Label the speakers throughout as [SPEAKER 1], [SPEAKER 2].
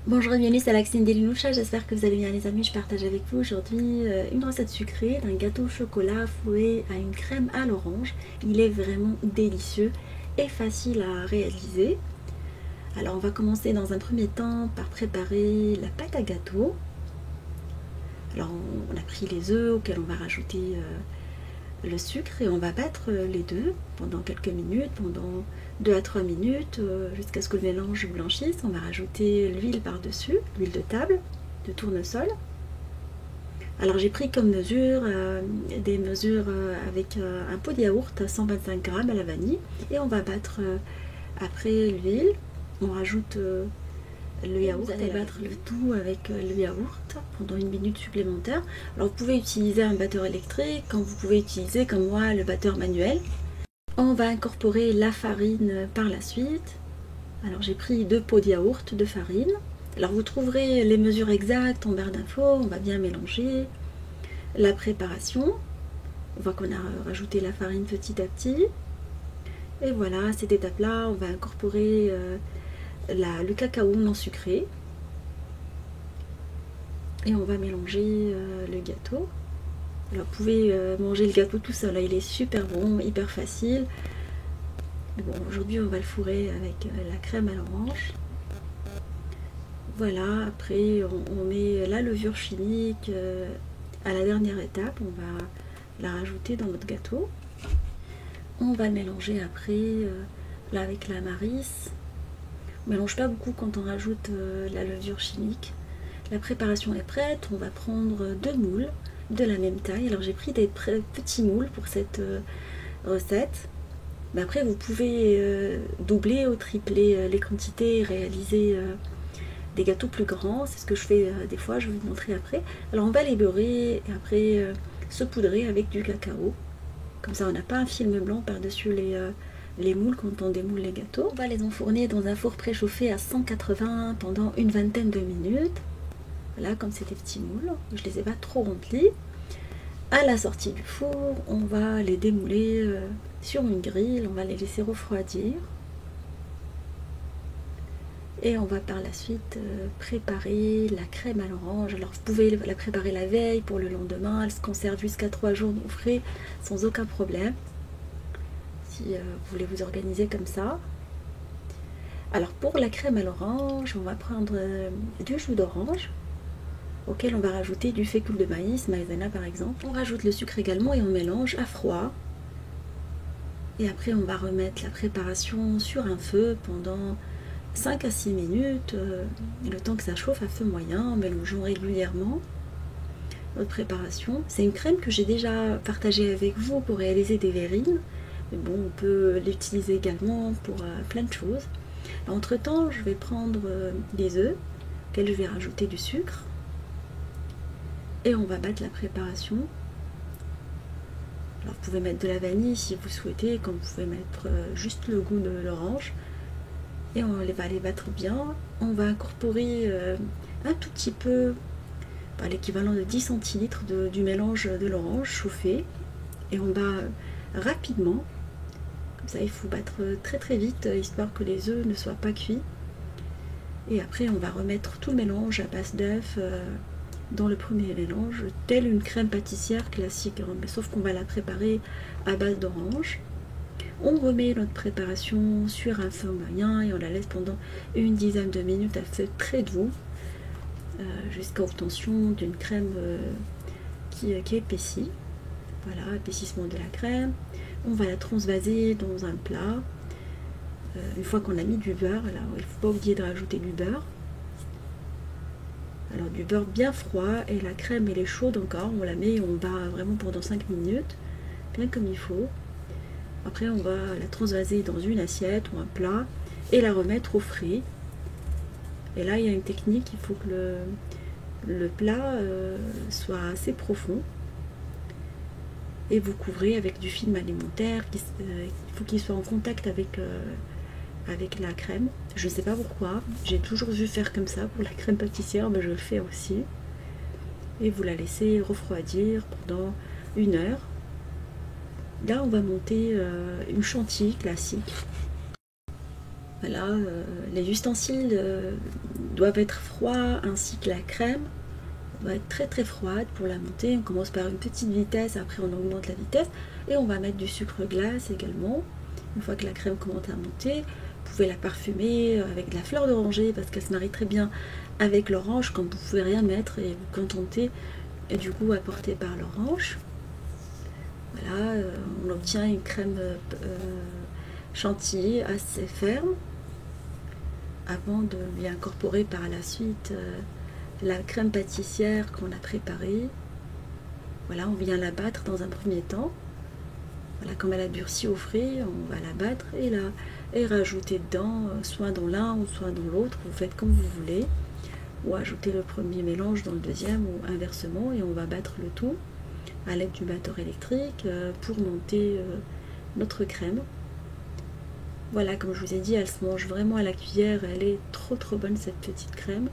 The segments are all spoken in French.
[SPEAKER 1] Bonjour et bienvenue, c'est Alexine Delinoucha, j'espère que vous allez bien les amis. Je partage avec vous aujourd'hui une recette sucrée d'un gâteau au chocolat fouet à une crème à l'orange. Il est vraiment délicieux et facile à réaliser. Alors on va commencer dans un premier temps par préparer la pâte à gâteau. Alors on a pris les œufs auxquels on va rajouter le sucre et on va battre les deux pendant quelques minutes, pendant 2 à 3 minutes jusqu'à ce que le mélange blanchisse. On va rajouter l'huile par-dessus, l'huile de table, de tournesol. Alors j'ai pris comme mesure des mesures avec un pot de yaourt à 125 g à la vanille et on va battre après l'huile. On rajoute le yaourt, vous allez battre le tout avec le yaourt pendant 1 minute supplémentaire. Alors vous pouvez utiliser un batteur électrique, comme vous pouvez utiliser comme moi le batteur manuel. On va incorporer la farine par la suite. Alors j'ai pris 2 pots de yaourt de farine. Alors vous trouverez les mesures exactes en barre d'infos. On va bien mélanger la préparation. On voit qu'on a rajouté la farine petit à petit. Et voilà, à cette étape-là, on va incorporer le cacao non sucré et on va mélanger le gâteau. Alors vous pouvez manger le gâteau tout seul, il est super bon, hyper facile. Bon, aujourd'hui on va le fourrer avec la crème à l'orange. Voilà, après on met la levure chimique à la dernière étape, on va la rajouter dans notre gâteau. On va le mélanger après là avec la Maris. On ne mélange pas beaucoup quand on rajoute la levure chimique. La préparation est prête, on va prendre 2 moules de la même taille. Alors j'ai pris des petits moules pour cette recette. Mais après vous pouvez doubler ou tripler les quantités et réaliser des gâteaux plus grands. C'est ce que je fais des fois, je vais vous montrer après. Alors on va les beurrer et après saupoudrer avec du cacao. Comme ça on n'a pas un film blanc par-dessus les moules quand on démoule les gâteaux. On va les enfourner dans un four préchauffé à 180 pendant une vingtaine de minutes. Voilà, comme c'est des petits moules, je les ai pas trop remplis. À la sortie du four, on va les démouler sur une grille, on va les laisser refroidir. Et on va par la suite préparer la crème à l'orange. Alors vous pouvez la préparer la veille pour le lendemain, elle se conserve jusqu'à 3 jours au frais sans aucun problème. Si vous voulez vous organiser comme ça. Alors pour la crème à l'orange, on va prendre du jus d'orange auquel on va rajouter du fécule de maïs, maïzena par exemple. On rajoute le sucre également et on mélange à froid. Et après on va remettre la préparation sur un feu pendant 5 à 6 minutes, le temps que ça chauffe à feu moyen, en mélangeant régulièrement notre préparation. C'est une crème que j'ai déjà partagée avec vous pour réaliser des verrines. Mais bon, on peut l'utiliser également pour plein de choses. Entre temps, je vais prendre des œufs, auxquels je vais rajouter du sucre. Et on va battre la préparation. Alors vous pouvez mettre de la vanille si vous souhaitez, comme vous pouvez mettre juste le goût de l'orange. Et on va les battre bien. On va incorporer un tout petit peu, l'équivalent de 10 centilitres du mélange de l'orange chauffé. Et on bat rapidement. Comme ça, il faut battre très très vite, histoire que les œufs ne soient pas cuits. Et après, on va remettre tout le mélange à base d'œufs dans le premier mélange, telle une crème pâtissière classique, mais sauf qu'on va la préparer à base d'orange. On remet notre préparation sur un feu moyen et on la laisse pendant une dizaine de minutes à feu très doux, jusqu'à obtention d'une crème qui épaissit. Voilà, épaississement de la crème. On va la transvaser dans un plat. Une fois qu'on a mis du beurre, alors il ne faut pas oublier de rajouter du beurre. Alors du beurre bien froid et la crème elle est chaude encore, on la met et on bat vraiment pendant 5 minutes, bien comme il faut. Après on va la transvaser dans une assiette ou un plat et la remettre au frais. Et là il y a une technique, il faut que le plat soit assez profond. Et vous couvrez avec du film alimentaire, il faut qu'il soit en contact avec la crème. Je ne sais pas pourquoi, j'ai toujours vu faire comme ça pour la crème pâtissière, mais je le fais aussi. Et vous la laissez refroidir pendant 1 heure. Là on va monter une chantilly classique. Voilà, les ustensiles doivent être froids ainsi que la crème doit être très très froide pour la monter. On commence par une petite vitesse, après on augmente la vitesse et on va mettre du sucre glace également. Une fois que la crème commence à monter, vous pouvez la parfumer avec de la fleur d'oranger parce qu'elle se marie très bien avec l'orange quand vous ne pouvez rien mettre et vous contentez et du goût apporté par l'orange. Voilà, on obtient une crème chantilly assez ferme avant de lui incorporer par la suite la crème pâtissière qu'on a préparée. Voilà, on vient la battre dans un premier temps. Voilà, comme elle a durci au frais, on va la battre et rajouter dedans, soit dans l'un ou soit dans l'autre, vous faites comme vous voulez, ou ajouter le premier mélange dans le deuxième ou inversement, et on va battre le tout à l'aide du batteur électrique pour monter notre crème. Voilà, comme je vous ai dit, elle se mange vraiment à la cuillère, elle est trop bonne cette petite crème.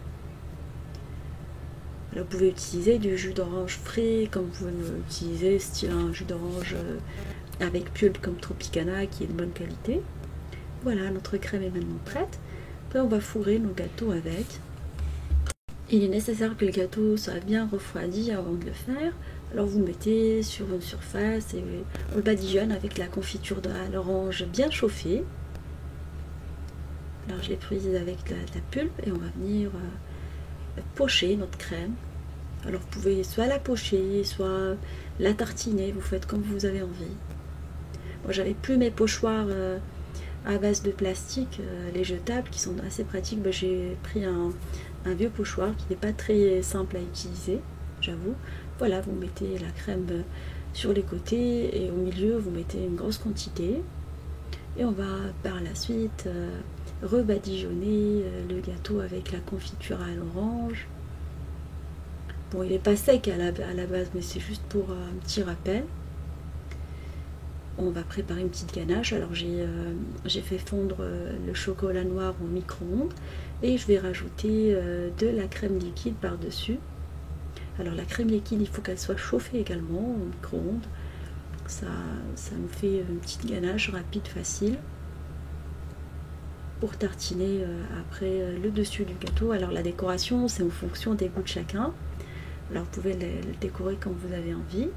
[SPEAKER 1] Alors, vous pouvez utiliser du jus d'orange frais, comme vous pouvez utiliser style un jus d'orange avec pulpe comme Tropicana qui est de bonne qualité. Voilà, notre crème est maintenant prête. Après, on va fourrer nos gâteaux avec. Il est nécessaire que le gâteau soit bien refroidi avant de le faire. Alors vous mettez sur une surface et on le badigeonne avec la confiture à l'orange bien chauffée. Alors je l'ai prise avec la pulpe et on va venir pocher notre crème. Alors vous pouvez soit la pocher, soit la tartiner, vous faites comme vous avez envie. Moi j'avais plus mes pochoirs à base de plastique, les jetables qui sont assez pratiques. J'ai pris un vieux pochoir qui n'est pas très simple à utiliser, j'avoue. Voilà, vous mettez la crème sur les côtés et au milieu vous mettez une grosse quantité. Et on va par la suite rebadigeonner le gâteau avec la confiture à l'orange. Bon, il n'est pas sec à la base, mais c'est juste pour un petit rappel. On va préparer une petite ganache. Alors j'ai fait fondre le chocolat noir au micro-ondes et je vais rajouter de la crème liquide par-dessus. Alors la crème liquide, il faut qu'elle soit chauffée également au micro-ondes. Ça nous fait une petite ganache rapide, facile pour tartiner après le dessus du gâteau. Alors la décoration, c'est en fonction des goûts de chacun. Alors vous pouvez le décorer comme vous avez envie.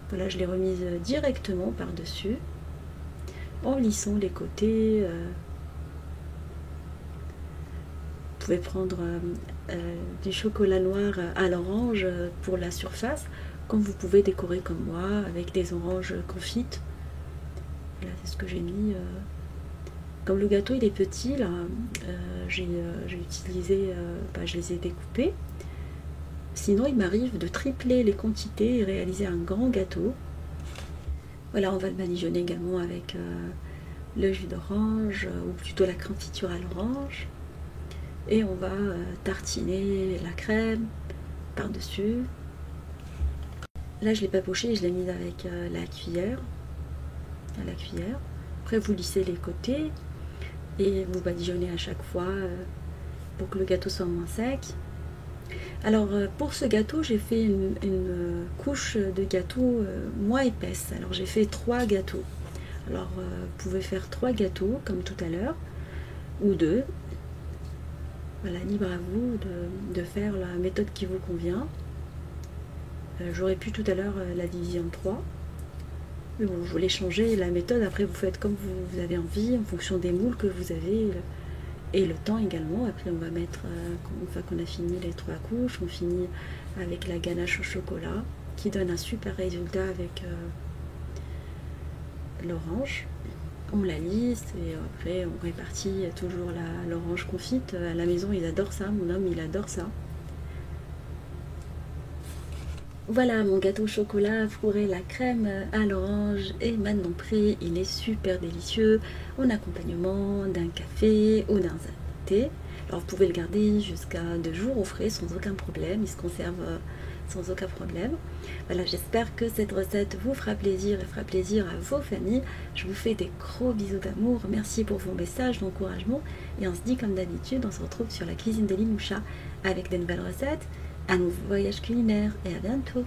[SPEAKER 1] Voilà, je l'ai remise directement par-dessus en lissant les côtés. Vous pouvez prendre du chocolat noir à l'orange pour la surface, comme vous pouvez décorer comme moi avec des oranges confites. Voilà, c'est ce que j'ai mis. Comme le gâteau il est petit, là, j'ai utilisé, je les ai découpés. Sinon, il m'arrive de tripler les quantités et réaliser un grand gâteau. Voilà, on va le badigeonner également avec le jus d'orange, ou plutôt la confiture à l'orange. Et on va tartiner la crème par-dessus. Là, je ne l'ai pas poché, je l'ai mise avec la cuillère. À la cuillère. Après, vous lissez les côtés et vous badigeonnez à chaque fois pour que le gâteau soit moins sec. Alors pour ce gâteau, j'ai fait une couche de gâteau moins épaisse. Alors j'ai fait 3 gâteaux. Alors vous pouvez faire 3 gâteaux comme tout à l'heure, ou 2. Voilà, libre à vous de faire la méthode qui vous convient. J'aurais pu tout à l'heure la diviser en 3. Mais bon, je voulais changer la méthode. Après, vous faites comme vous avez envie, en fonction des moules que vous avez. Et le temps également. Après on va mettre, une fois qu'on a fini les 3 couches, on finit avec la ganache au chocolat qui donne un super résultat avec l'orange. On la lisse et après on répartit toujours l'orange confite. À la maison ils adorent ça, mon homme il adore ça. Voilà, mon gâteau au chocolat fourré la crème à l'orange est maintenant prêt. Il est super délicieux en accompagnement d'un café ou d'un thé. Alors vous pouvez le garder jusqu'à 2 jours au frais sans aucun problème. Il se conserve sans aucun problème. Voilà, j'espère que cette recette vous fera plaisir et fera plaisir à vos familles. Je vous fais des gros bisous d'amour. Merci pour vos messages d'encouragement. Et on se dit comme d'habitude, on se retrouve sur la cuisine de Limoucha avec de nouvelles recettes, un nouveau voyage culinaire et à bientôt.